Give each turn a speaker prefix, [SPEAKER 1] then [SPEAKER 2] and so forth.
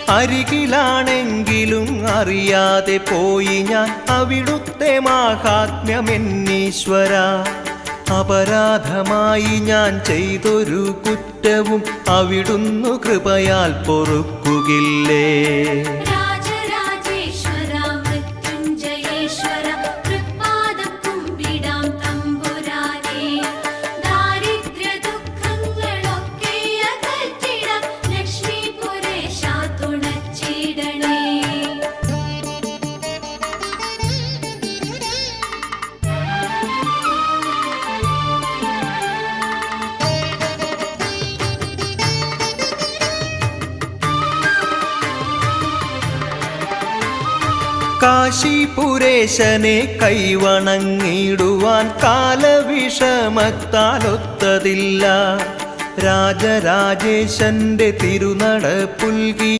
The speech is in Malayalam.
[SPEAKER 1] അരികിലാണെങ്കിലും അറിയാതെ പോയി ഞാൻ അവിടുത്തെ മാഹാത്മ്യമെന്നീശ്വര. അപരാധമായി ഞാൻ ചെയ്തൊരു കുറ്റവും അവിടുന്നു കൃപയാൽ പൊറുക്കുകില്ലേ? കാശിപുരേശനെ കൈവണങ്ങിടുവാൻ കാലവിഷമത്താലൊത്തതില്ല. രാജരാജേശന്റെ തിരുനട പുൽകി